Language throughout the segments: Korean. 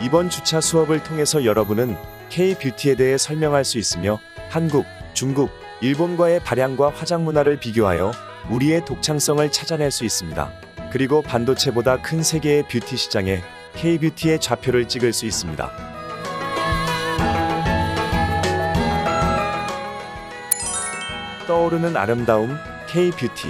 이번 주차 수업을 통해서 여러분은 K-뷰티에 대해 설명할 수 있으며 한국, 중국, 일본과의 발양과 화장 문화를 비교하여 우리의 독창성을 찾아낼 수 있습니다. 그리고 반도체보다 큰 세계의 뷰티 시장에 K-뷰티의 좌표를 찍을 수 있습니다. 떠오르는 아름다움 K-뷰티.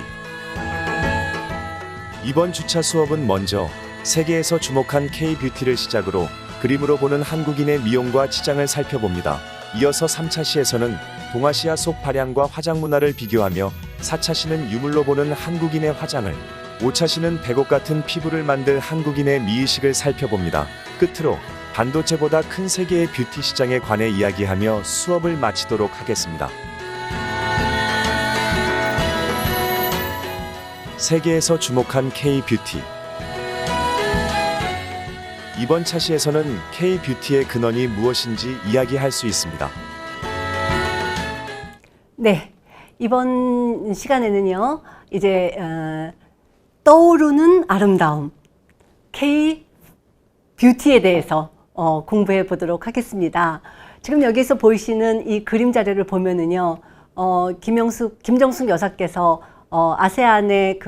이번 주차 수업은 먼저 세계에서 주목한 K-뷰티를 시작으로 그림으로 보는 한국인의 미용과 치장을 살펴봅니다. 이어서 3차 시에서는 동아시아 속 발양과 화장 문화를 비교하며 4차 시는 유물로 보는 한국인의 화장을, 5차 시는 백옥 같은 피부를 만들 한국인의 미의식을 살펴봅니다. 끝으로 반도체보다 큰 세계의 뷰티 시장에 관해 이야기하며 수업을 마치도록 하겠습니다. 세계에서 주목한 K-뷰티. 이번 차시에서는 K-뷰티의 근원이 무엇인지 이야기할 수 있습니다. 네, 이번 시간에는요, 이제 떠오르는 아름다움 K-뷰티에 대해서 공부해 보도록 하겠습니다. 지금 여기서 보이시는 이 그림 자료를 보면은요, 김정숙 여사께서 아세안의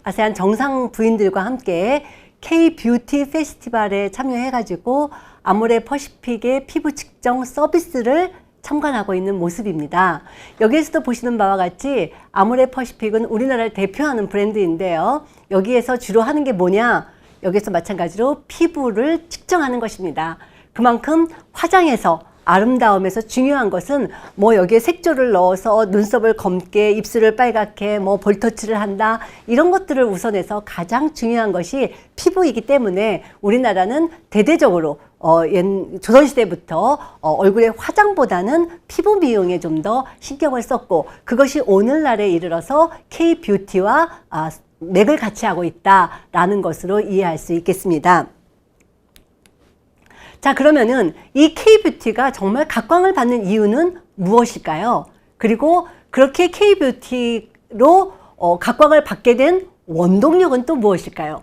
아세안 정상 부인들과 함께 K-뷰티 페스티벌에 참여해가지고 아모레 퍼시픽의 피부 측정 서비스를 참관하고 있는 모습입니다. 여기에서도 보시는 바와 같이 아모레 퍼시픽은 우리나라를 대표하는 브랜드인데요. 여기에서 주로 하는 게 뭐냐? 여기서 마찬가지로 피부를 측정하는 것입니다. 그만큼 화장에서 아름다움에서 중요한 것은 뭐 여기에 색조를 넣어서 눈썹을 검게, 입술을 빨갛게, 뭐 볼터치를 한다, 이런 것들을 우선해서 가장 중요한 것이 피부이기 때문에 우리나라는 대대적으로 조선시대부터 얼굴의 화장보다는 피부 미용에 좀 더 신경을 썼고, 그것이 오늘날에 이르러서 K-뷰티와 맥을 같이 하고 있다라는 것으로 이해할 수 있겠습니다. 자, 그러면은 이 K-뷰티가 정말 각광을 받는 이유는 무엇일까요? 그리고 그렇게 K-뷰티로 각광을 받게 된 원동력은 또 무엇일까요?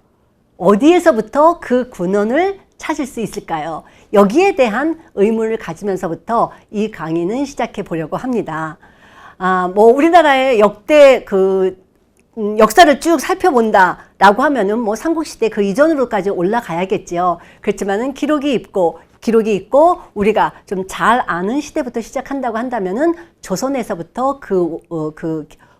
어디에서부터 그 근원을 찾을 수 있을까요? 여기에 대한 의문을 가지면서부터 이 강의는 시작해 보려고 합니다. 뭐 우리나라의 역대 역사를 쭉 살펴본다라고 하면은 뭐 삼국시대 그 이전으로까지 올라가야겠지요. 그렇지만은 기록이 있고 우리가 좀 잘 아는 시대부터 시작한다고 한다면은 조선에서부터 그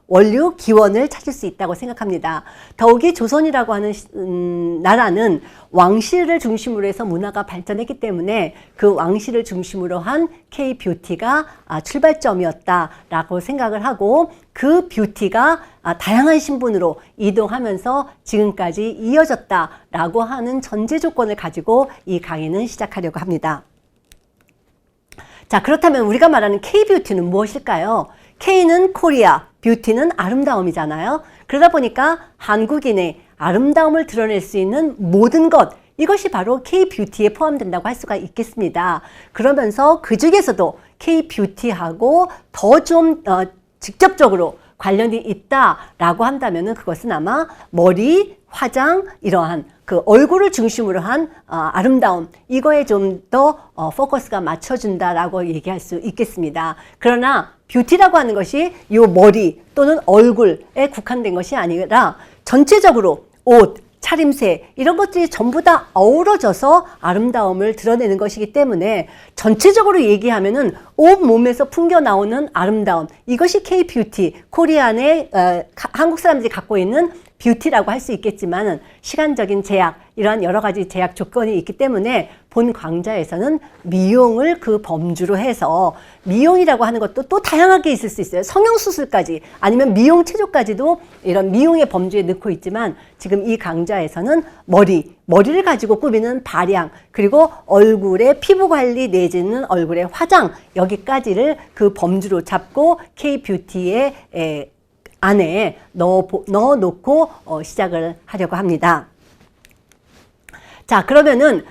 원류 기원을 찾을 수 있다고 생각합니다. 더욱이 조선이라고 하는 나라는 왕실을 중심으로 해서 문화가 발전했기 때문에 그 왕실을 중심으로 한 K-뷰티가 출발점이었다라고 생각을 하고, 그 뷰티가 다양한 신분으로 이동하면서 지금까지 이어졌다라고 하는 전제 조건을 가지고 이 강의는 시작하려고 합니다. 자, 그렇다면 우리가 말하는 K-뷰티는 무엇일까요? K는 코리아, 뷰티는 아름다움이잖아요. 그러다 보니까 한국인의 아름다움을 드러낼 수 있는 모든 것, 이것이 바로 K-뷰티에 포함된다고 할 수가 있겠습니다. 그러면서 그 중에서도 K-뷰티하고 더 좀 직접적으로 관련이 있다라고 한다면은 그것은 아마 머리, 화장, 이러한 그 얼굴을 중심으로 한 아름다움, 이거에 좀 더 포커스가 맞춰준다라고 얘기할 수 있겠습니다. 그러나 뷰티라고 하는 것이 이 머리 또는 얼굴에 국한된 것이 아니라 전체적으로 옷, 차림새, 이런 것들이 전부 다 어우러져서 아름다움을 드러내는 것이기 때문에 전체적으로 얘기하면은 온몸에서 풍겨 나오는 아름다움, 이것이 K-뷰티, 코리안의 한국 사람들이 갖고 있는 뷰티라고 할 수 있겠지만, 시간적인 제약, 이러한 여러 가지 제약 조건이 있기 때문에 본 강좌에서는 미용을 그 범주로 해서, 미용이라고 하는 것도 또 다양하게 있을 수 있어요. 성형수술까지, 아니면 미용 체조까지도 이런 미용의 범주에 넣고 있지만, 지금 이 강좌에서는 머리를 가지고 꾸미는 발양, 그리고 얼굴의 피부 관리 내지는 얼굴의 화장, 여기까지를 그 범주로 잡고 K-뷰티의 안에 넣어놓고 시작을 하려고 합니다. 자, 그러면은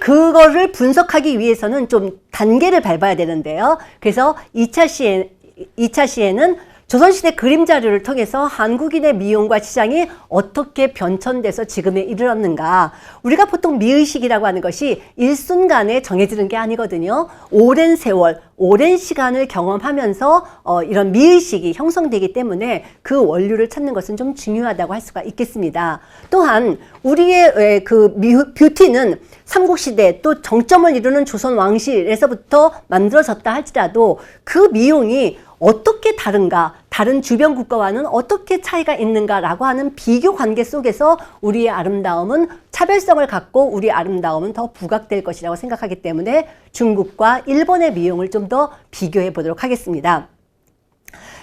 그거를 분석하기 위해서는 좀 단계를 밟아야 되는데요. 그래서 2차 시에는 조선시대 그림 자료를 통해서 한국인의 미용과 치장이 어떻게 변천돼서 지금에 이르렀는가. 우리가 보통 미의식이라고 하는 것이 일순간에 정해지는 게 아니거든요. 오랜 세월, 오랜 시간을 경험하면서 이런 미의식이 형성되기 때문에 그 원료를 찾는 것은 좀 중요하다고 할 수가 있겠습니다. 또한 우리의 그 뷰티는 삼국시대 또 정점을 이루는 조선 왕실에서부터 만들어졌다 할지라도 그 미용이 어떻게 다른가, 다른 주변 국가와는 어떻게 차이가 있는가라고 하는 비교 관계 속에서 우리의 아름다움은 차별성을 갖고 우리의 아름다움은 더 부각될 것이라고 생각하기 때문에 중국과 일본의 미용을 좀 더 비교해 보도록 하겠습니다.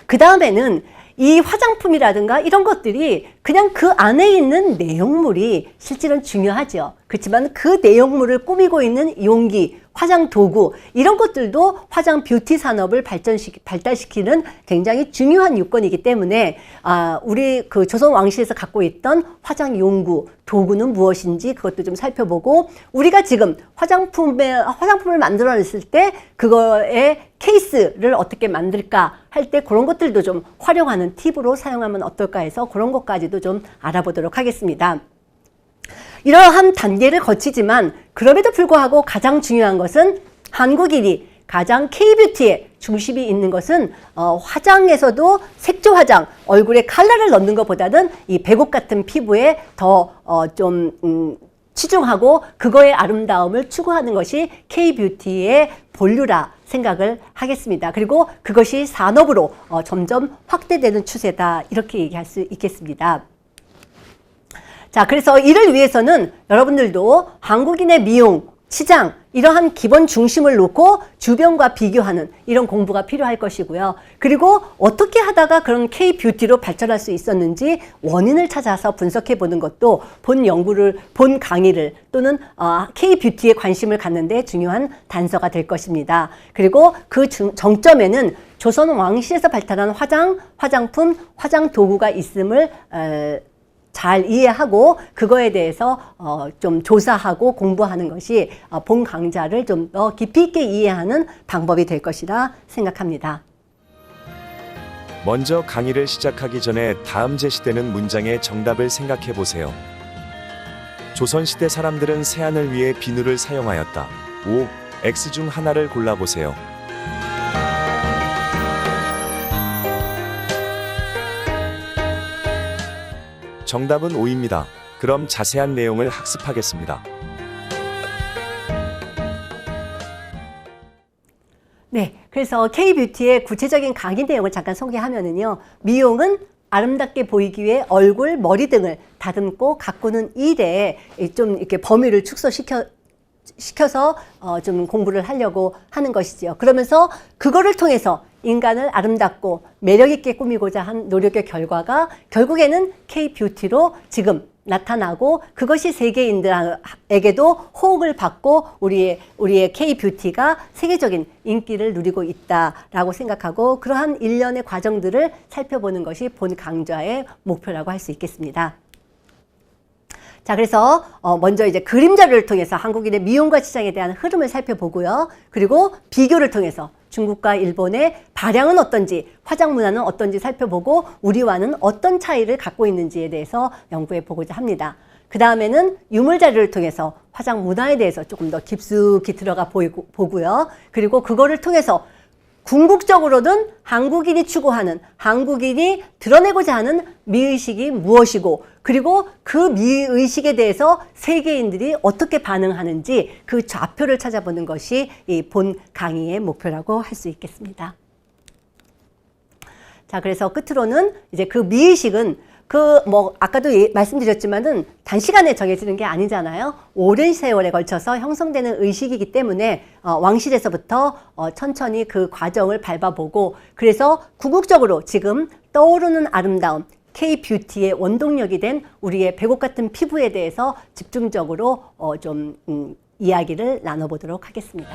그 다음에는 이 화장품이라든가 이런 것들이 그냥 그 안에 있는 내용물이 실질은 중요하죠. 그렇지만 그 내용물을 꾸미고 있는 용기, 화장 도구 이런 것들도 화장 뷰티 산업을 발달시키는 굉장히 중요한 요건이기 때문에 우리 그 조선 왕실에서 갖고 있던 화장 용구, 도구는 무엇인지 그것도 좀 살펴보고 우리가 지금 화장품을 만들어냈을 때 그거의 케이스를 어떻게 만들까 할 때 그런 것들도 좀 활용하는 팁으로 사용하면 어떨까 해서 그런 것까지도 좀 알아보도록 하겠습니다. 이러한 단계를 거치지만 그럼에도 불구하고 가장 중요한 것은 한국인이 가장 K뷰티에 중심이 있는 것은 화장에서도 색조 화장, 얼굴에 컬러를 넣는 것보다는 이 백옥 같은 피부에 더 좀 치중하고 그거의 아름다움을 추구하는 것이 K뷰티의 본류라 생각을 하겠습니다. 그리고 그것이 산업으로 점점 확대되는 추세다 이렇게 얘기할 수 있겠습니다. 자, 그래서 이를 위해서는 여러분들도 한국인의 미용, 치장 이러한 기본 중심을 놓고 주변과 비교하는 이런 공부가 필요할 것이고요. 그리고 어떻게 하다가 그런 K뷰티로 발전할 수 있었는지 원인을 찾아서 분석해 보는 것도 본 강의를 또는 K뷰티에 관심을 갖는 데 중요한 단서가 될 것입니다. 그리고 그 정점에는 조선 왕실에서 발달한 화장품, 화장 도구가 있음을 잘 이해하고 그거에 대해서 좀 조사하고 공부하는 것이 본 강좌를 좀 더 깊이 있게 이해하는 방법이 될 것이라 생각합니다. 먼저 강의를 시작하기 전에 다음 제시되는 문장의 정답을 생각해 보세요. 조선시대 사람들은 세안을 위해 비누를 사용하였다. 5. X 중 하나를 골라보세요. 정답은 5입니다. 그럼 자세한 내용을 학습하겠습니다. 네, 그래서 K뷰티의 구체적인 강의 내용을 잠깐 소개하면은요. 미용은 아름답게 보이기 위해 얼굴, 머리 등을 다듬고 가꾸는 일에 좀 이렇게 범위를 축소시켜서 좀 공부를 하려고 하는 것이지요. 그러면서 그거를 통해서 인간을 아름답고 매력있게 꾸미고자 한 노력의 결과가 결국에는 K뷰티로 지금 나타나고 그것이 세계인들에게도 호응을 받고 우리의 K뷰티가 세계적인 인기를 누리고 있다라고 생각하고 그러한 일련의 과정들을 살펴보는 것이 본 강좌의 목표라고 할 수 있겠습니다. 자, 그래서 먼저 이제 그림 자료를 통해서 한국인의 미용과 치장에 대한 흐름을 살펴보고요. 그리고 비교를 통해서 중국과 일본의 발양은 어떤지, 화장 문화는 어떤지 살펴보고 우리와는 어떤 차이를 갖고 있는지에 대해서 연구해 보고자 합니다. 그 다음에는 유물 자료를 통해서 화장 문화에 대해서 조금 더 깊숙이 들어가 보고요. 그리고 그거를 통해서 궁극적으로는 한국인이 추구하는, 한국인이 드러내고자 하는 미의식이 무엇이고 그리고 그 미의식에 대해서 세계인들이 어떻게 반응하는지 그 좌표를 찾아보는 것이 이 본 강의의 목표라고 할 수 있겠습니다. 자, 그래서 끝으로는 이제 그 미의식은 아까도 말씀드렸지만은 단시간에 정해지는 게 아니잖아요. 오랜 세월에 걸쳐서 형성되는 의식이기 때문에 왕실에서부터 천천히 그 과정을 밟아보고 그래서 궁극적으로 지금 떠오르는 아름다움, K뷰티의 원동력이 된 우리의 백옥 같은 피부에 대해서 집중적으로 좀 이야기를 나눠보도록 하겠습니다.